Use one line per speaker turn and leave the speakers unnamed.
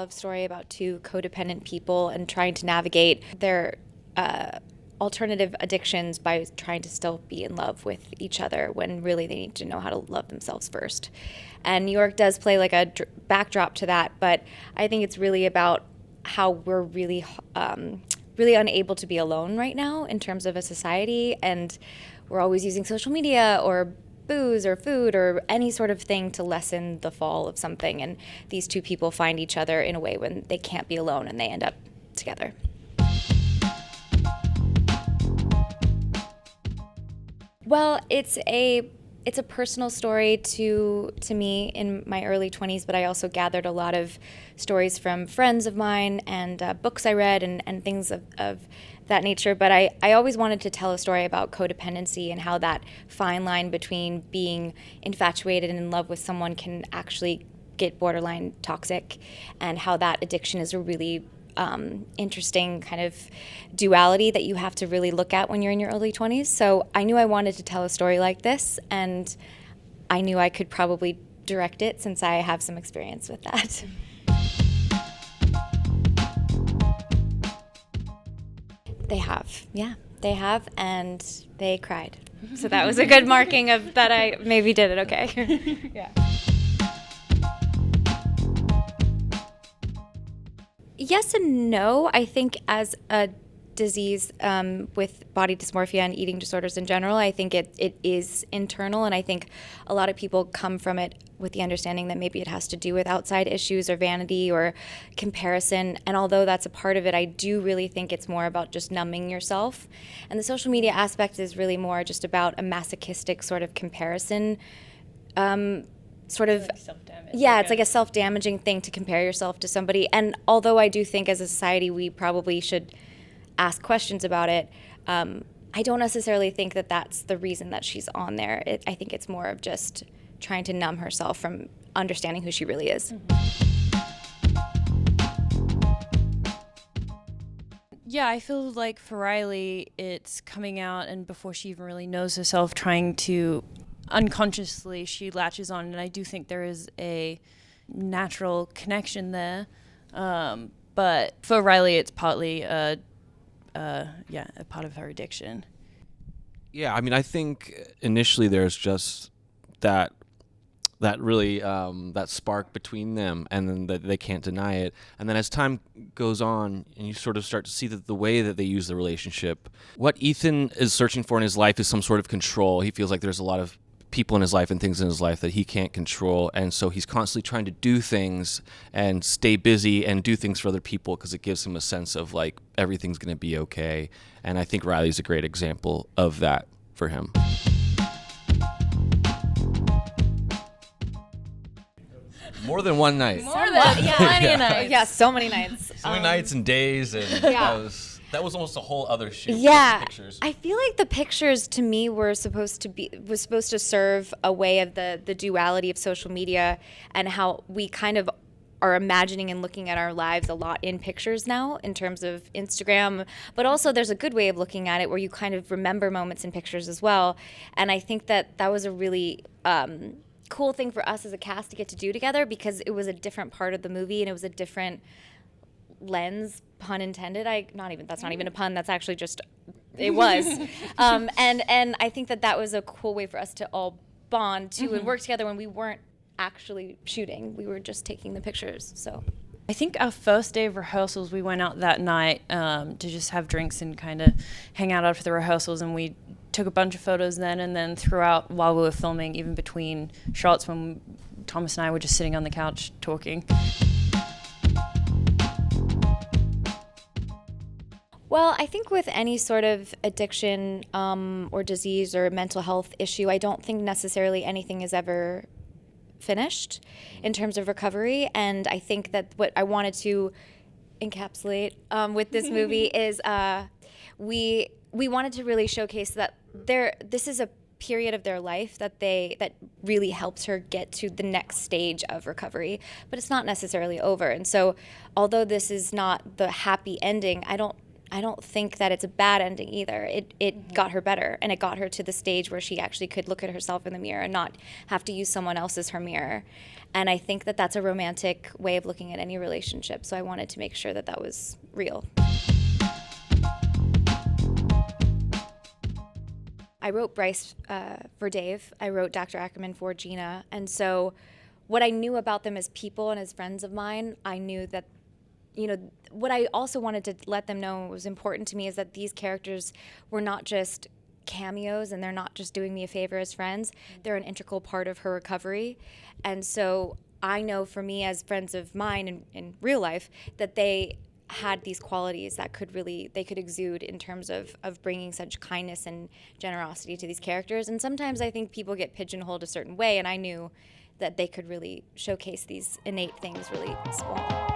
love story about two codependent people and trying to navigate their alternative addictions by trying to still be in love with each other when really they need to know how to love themselves first. And New York does play like a backdrop to that, but I think it's really about how we're really unable to be alone right now in terms of a society, and we're always using social media or booze or food or any sort of thing to lessen the fall of something, and these two people find each other in a way when they can't be alone and they end up together. Well, it's a personal story to me in my early 20s, but I also gathered a lot of stories from friends of mine and books I read and things of that nature. But I always wanted to tell a story about codependency and how that fine line between being infatuated and in love with someone can actually get borderline toxic, and how that addiction is a really interesting kind of duality that you have to really look at when you're in your early 20s. So I knew I wanted to tell a story like this, and I knew I could probably direct it since I have some experience with that. They have, and they cried. So that was a good marking of that I maybe did it okay. Yeah. Yes and no. I think as a disease with body dysmorphia and eating disorders in general, I think it is internal, and I think a lot of people come from it with the understanding that maybe it has to do with outside issues or vanity or comparison. And although that's a part of it, I do really think it's more about just numbing yourself. And the social media aspect is really more just about a masochistic sort of comparison. Sort of, like self-damage. Yeah, it's like a self-damaging thing to compare yourself to somebody. And although I do think as a society we probably should ask questions about it, I don't necessarily think that that's the reason that she's on there. I think it's more of just trying to numb herself from understanding who she really is.
Yeah, I feel like for Riley, it's coming out, and before she even really knows herself, trying to unconsciously she latches on, and I do think there is a natural connection there. But for Riley, it's partly a part of her addiction.
Yeah, I mean, I think initially there's just that really that spark between them, and then that they can't deny it. And then as time goes on, and you sort of start to see that the way that they use the relationship, what Ethan is searching for in his life is some sort of control. He feels like there's a lot of people in his life and things in his life that he can't control, and so he's constantly trying to do things and stay busy and do things for other people because it gives him a sense of like everything's going to be okay. And I think Riley's a great example of that for him. More than one night.
Plenty of nights. Yeah, so many nights.
So many nights and days, and that was almost a whole other shoot.
Yeah,
pictures.
I feel like the pictures to me was supposed to serve a way of the duality of social media and how we kind of are imagining and looking at our lives a lot in pictures now in terms of Instagram, but also there's a good way of looking at it where you kind of remember moments in pictures as well. And I think that was a really cool thing for us as a cast to get to do together, because it was a different part of the movie and it was a different lens, pun intended. That's not even a pun. That's actually just, it was. And I think that was a cool way for us to all bond too and work together when we weren't actually shooting. We were just taking the pictures. So
I think our first day of rehearsals, we went out that night to just have drinks and kind of hang out after the rehearsals, and we took a bunch of photos then, and then throughout while we were filming, even between shots when Thomas and I were just sitting on the couch talking.
Well, I think with any sort of addiction or disease or mental health issue, I don't think necessarily anything is ever finished in terms of recovery. And I think that what I wanted to encapsulate with this movie is we wanted to really showcase that this is a period of their life that really helps her get to the next stage of recovery, but it's not necessarily over. And so although this is not the happy ending, I I don't think that it's a bad ending either. It got her better, and it got her to the stage where she actually could look at herself in the mirror and not have to use someone else as her mirror. And I think that that's a romantic way of looking at any relationship. So I wanted to make sure that that was real. I wrote Bryce for Dave. I wrote Dr. Ackerman for Gina. And so what I knew about them as people and as friends of mine, I knew that, what I also wanted to let them know was important to me is that these characters were not just cameos and they're not just doing me a favor as friends. They're an integral part of her recovery. And so I know for me as friends of mine in real life that they had these qualities that they could exude in terms of bringing such kindness and generosity to these characters. And sometimes I think people get pigeonholed a certain way, and I knew that they could really showcase these innate things really small.